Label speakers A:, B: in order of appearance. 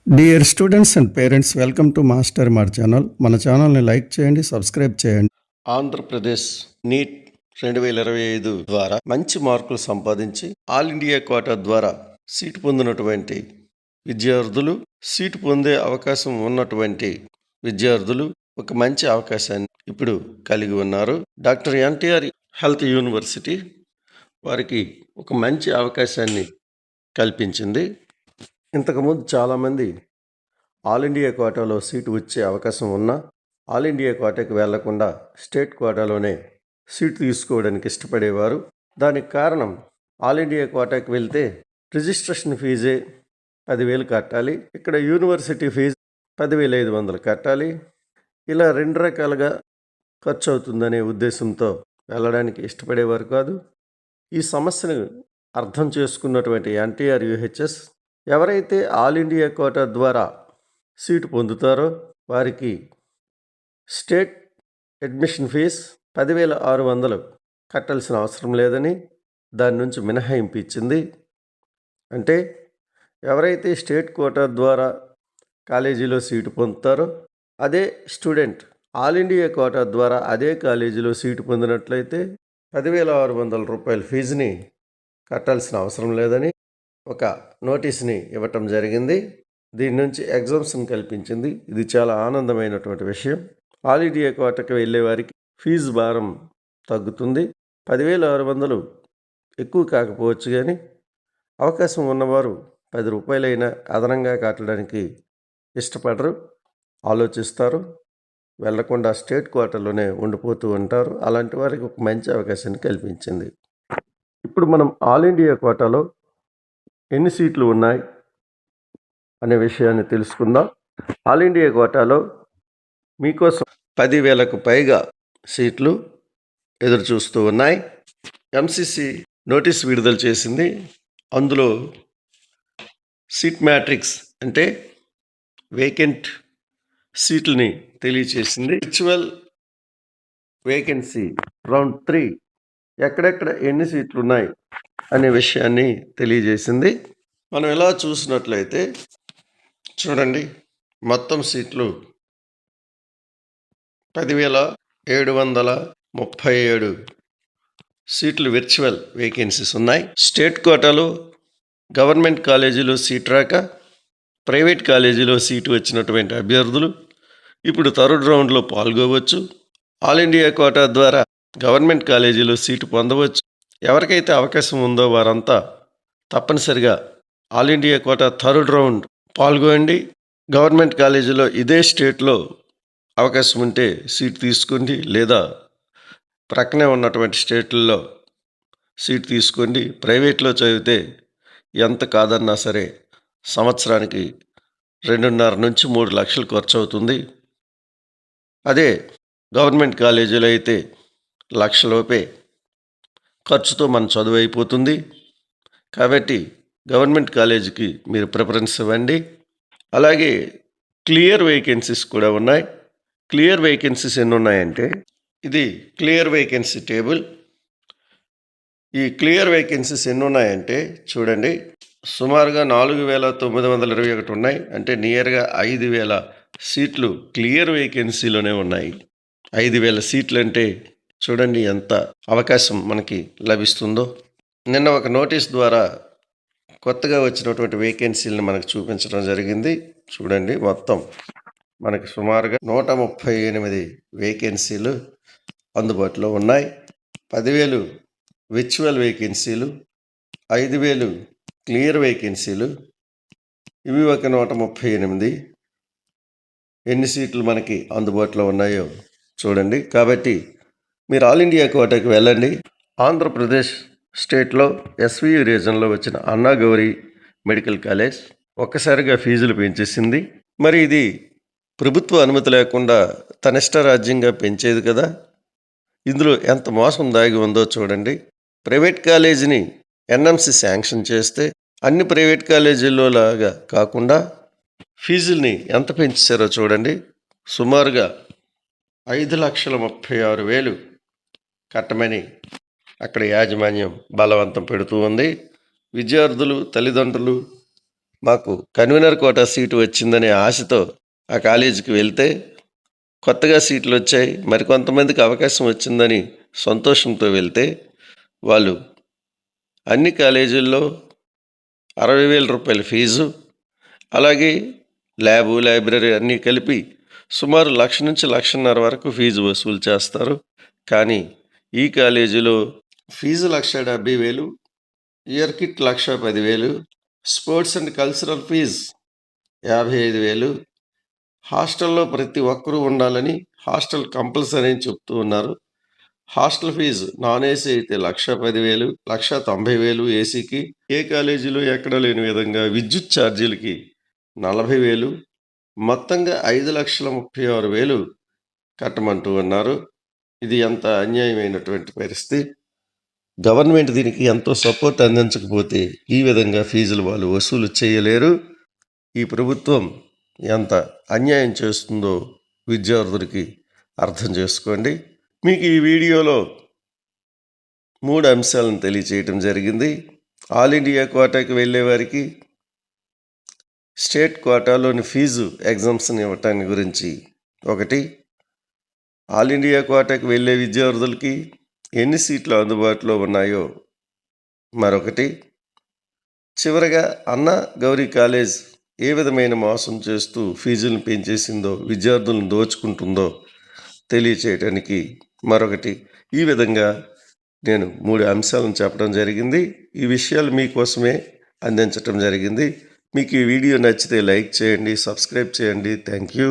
A: Dear students and parents, welcome to master mart channel. మన ఛానల్ని like చేయండి, subscribe చేయండి. ఆంధ్రప్రదేశ్ నీట్ 2025 ద్వారా మంచి మార్కులు సంపాదించి ఆల్ ఇండియా కోటా ద్వారా సీటు పొందినటువంటి విద్యార్థులు, సీటు పొందే అవకాశం ఉన్నటువంటి విద్యార్థులు ఒక మంచి అవకాశాన్ని ఇప్పుడు కలిగి ఉన్నారు. డాక్టర్ ఎన్టీఆర్ హెల్త్ యూనివర్సిటీ వారికి ఒక మంచి అవకాశాన్ని కల్పించింది. ఇంతకుముందు చాలామంది ఆల్ ఇండియా కోటాలో సీటు వచ్చే అవకాశం ఉన్నా ఆల్ ఇండియా కోటాకి వెళ్లకుండా స్టేట్ కోటాలోనే సీటు తీసుకోవడానికి ఇష్టపడేవారు. దానికి కారణం, ఆల్ ఇండియా కోటాకి వెళ్తే రిజిస్ట్రేషన్ ఫీజే 10,000 కట్టాలి, ఇక్కడ యూనివర్సిటీ ఫీజు 10,500 కట్టాలి. ఇలా రెండు రకాలుగా ఖర్చు అవుతుందనే ఉద్దేశంతో వెళ్ళడానికి ఇష్టపడేవారు కాదు. ఈ సమస్యను అర్థం చేసుకున్నటువంటి ఎన్టీఆర్ యూహెచ్ఎస్ ఎవరైతే ఆల్ ఇండియా కోటా ద్వారా సీటు పొందుతారో వారికి స్టేట్ అడ్మిషన్ ఫీజ్ 10,600 కట్టాల్సిన అవసరం లేదని దాని నుంచి మినహాయింపు ఇచ్చింది. అంటే ఎవరైతే స్టేట్ కోటా ద్వారా కాలేజీలో సీటు పొందుతారో అదే స్టూడెంట్ ఆల్ ఇండియా కోటా ద్వారా అదే కాలేజీలో సీటు పొందినట్లయితే 10,600 రూపాయల ఫీజుని కట్టాల్సిన అవసరం లేదని ఒక నోటీస్ని ఇవ్వటం జరిగింది. దీని నుంచి ఎగ్జామ్స్ని కల్పించింది. ఇది చాలా ఆనందమైనటువంటి విషయం. ఆల్ ఇండియా కోటాకి వెళ్ళే వారికి ఫీజు భారం తగ్గుతుంది. 10,600 ఎక్కువ కాకపోవచ్చు, కానీ అవకాశం ఉన్నవారు 10 రూపాయలైనా అదనంగా కట్టడానికి ఇష్టపడరు, ఆలోచిస్తారు, వెళ్లకుండా స్టేట్ కోటాలోనే ఉండిపోతూ ఉంటారు. అలాంటి వారికి ఒక మంచి అవకాశాన్ని కల్పించింది. ఇప్పుడు మనం ఆల్ ఇండియా కోటాలో ఎన్ని సీట్లు ఉన్నాయి అనే విషయాన్ని తెలుసుకుందాం. ఆల్ ఇండియా కోటాలో మీకోసం 10,000కు పైగా సీట్లు ఎదురు చూస్తూ ఉన్నాయి. ఎంసీసీ నోటీస్ విడుదల చేసింది. అందులో సీట్ మ్యాట్రిక్స్ అంటే వేకెంట్ సీట్లని తెలియచేసింది. విర్చువల్ వేకెన్సీ రౌండ్ 3 ఎక్కడెక్కడ ఎన్ని సీట్లు ఉన్నాయి అనే విషయాన్ని తెలియజేసింది. మనం ఎలా చూసినట్లయితే చూడండి, మొత్తం సీట్లు 10,737 సీట్లు విర్చువల్ వేకెన్సీస్ ఉన్నాయి. స్టేట్ కోటాలో గవర్నమెంట్ కాలేజీలో సీట్ రాక ప్రైవేట్ కాలేజీలో సీటు వచ్చినటువంటి అభ్యర్థులు ఇప్పుడు థర్డ్ రౌండ్లో పాల్గొవచ్చు. ఆల్ ఇండియా కోటా ద్వారా గవర్నమెంట్ కాలేజీలో సీటు పొందవచ్చు. ఎవరికైతే అవకాశం ఉందో వారంతా తప్పనిసరిగా all India quota third round పాల్గొనండి. గవర్నమెంట్ కాలేజీలో ఇదే స్టేట్లో అవకాశం ఉంటే సీట్ తీసుకోండి, లేదా ప్రక్కనే ఉన్నటువంటి స్టేట్లలో సీట్ తీసుకోండి. ప్రైవేట్లో చదివితే ఎంత కాదన్నా సరే సంవత్సరానికి 2.5 నుంచి 3 లక్షలు ఖర్చు అవుతుంది. అదే గవర్నమెంట్ కాలేజీలో అయితే లక్షలోపే ఖర్చుతో మన చదువు అయిపోతుంది. కాబట్టి గవర్నమెంట్ కాలేజీకి మీరు ప్రిఫరెన్స్ ఇవ్వండి. అలాగే క్లియర్ వేకెన్సీస్ కూడా ఉన్నాయి. క్లియర్ వేకెన్సీస్ ఎన్ని ఉన్నాయంటే, ఇది క్లియర్ వేకెన్సీ టేబుల్. ఈ క్లియర్ వేకెన్సీస్ ఎన్ని ఉన్నాయంటే చూడండి, సుమారుగా 4,921 ఉన్నాయి. అంటే నియర్గా 5,000 సీట్లు క్లియర్ వేకెన్సీలోనే ఉన్నాయి. 5,000 సీట్లు అంటే చూడండి ఎంత అవకాశం మనకి లభిస్తుందో. నిన్న ఒక నోటీస్ ద్వారా కొత్తగా వచ్చినటువంటి వేకెన్సీలను మనకు చూపించడం జరిగింది. చూడండి, మొత్తం మనకి సుమారుగా 138 వేకెన్సీలు అందుబాటులో ఉన్నాయి. 10,000 విర్చువల్ వేకెన్సీలు, 5,000 క్లియర్ వేకెన్సీలు, ఇవి ఒక 138. ఎన్ని సీట్లు మనకి అందుబాటులో ఉన్నాయో చూడండి. కాబట్టి మీరు ఆల్ ఇండియా కోటాకి వెళ్ళండి. ఆంధ్రప్రదేశ్ స్టేట్లో ఎస్వియు రీజన్లో వచ్చిన అన్నా గౌరీ మెడికల్ కాలేజ్ ఒక్కసారిగా ఫీజులు పెంచేసింది. మరి ఇది ప్రభుత్వ అనుమతి లేకుండా తనిష్టరాజ్యంగా పెంచేది కదా. ఇందులో ఎంత మోసం దాగి ఉందో చూడండి. ప్రైవేట్ కాలేజీని ఎన్ఎంసి శాంక్షన్ చేస్తే అన్ని ప్రైవేట్ కాలేజీల్లో లాగా కాకుండా ఫీజుల్ని ఎంత పెంచారో చూడండి. సుమారుగా 5,36,000 కట్టమని అక్కడ యాజమాన్యం బలవంతం పెడుతూ ఉంది. విద్యార్థులు, తల్లిదండ్రులు మాకు కన్వీనర్ కోటా సీటు వచ్చిందనే ఆశతో ఆ కాలేజీకి వెళ్తే కొత్తగా సీట్లు వచ్చాయి, మరికొంతమందికి అవకాశం వచ్చిందని సంతోషంతో వెళ్తే వాళ్ళు అన్ని కాలేజీల్లో 60,000 రూపాయల ఫీజు, అలాగే ల్యాబు లైబ్రరీ అన్నీ కలిపి సుమారు 1,00,000 నుంచి 1,50,000 వరకు ఫీజు వసూలు చేస్తారు. కానీ ఈ కాలేజీలో fee 1,70,000, year kit 1,10,000, sports and cultural fees 55,000. హాస్టల్లో ప్రతి ఒక్కరూ ఉండాలని హాస్టల్ కంపల్సరీ అని చెప్తూ ఉన్నారు. హాస్టల్ ఫీజు నాన్ ఏసీ అయితే 1,10,000, 1,90,000 ఏసీకి. ఏ కాలేజీలో ఎక్కడ లేని విధంగా విద్యుత్ ఛార్జీలకి 40,000, మొత్తంగా 5,36,000 కట్టమంటూ ఉన్నారు. ఇది ఎంత అన్యాయమైనటువంటి పరిస్థితి. గవర్నమెంట్ దీనికి ఎంతో సపోర్ట్ అందించకపోతే ఈ విధంగా ఫీజులు వాళ్ళు వసూలు చేయలేరు. ఈ ప్రభుత్వం ఎంత అన్యాయం చేస్తుందో విద్యార్థులకి అర్థం చేసుకోండి. మీకు ఈ వీడియోలో 3 అంశాలను తెలియచేయటం జరిగింది. ఆల్ ఇండియా కోటాకి వెళ్ళే వారికి స్టేట్ కోటాలోని ఫీజు ఎగ్జామ్షన్ ఇవ్వటాన్ని గురించి ఒకటి, ఆల్ ఇండియా కోటాకి వెళ్ళే విద్యార్థులకి ఎన్ని సీట్లు అందుబాటులో ఉన్నాయో మరొకటి, చివరగా అన్నా గౌరీ కాలేజ్ ఏ విధమైన మోసం చేస్తూ ఫీజులను పెంచేసిందో, విద్యార్థులను దోచుకుంటుందో తెలియచేయటానికి మరొకటి. ఈ విధంగా నేను 3 అంశాలను చెప్పడం జరిగింది. ఈ విషయాలు మీకోసమే అందించటం జరిగింది. మీకు ఈ వీడియో నచ్చితే లైక్ చేయండి, సబ్స్క్రైబ్ చేయండి. Thank you.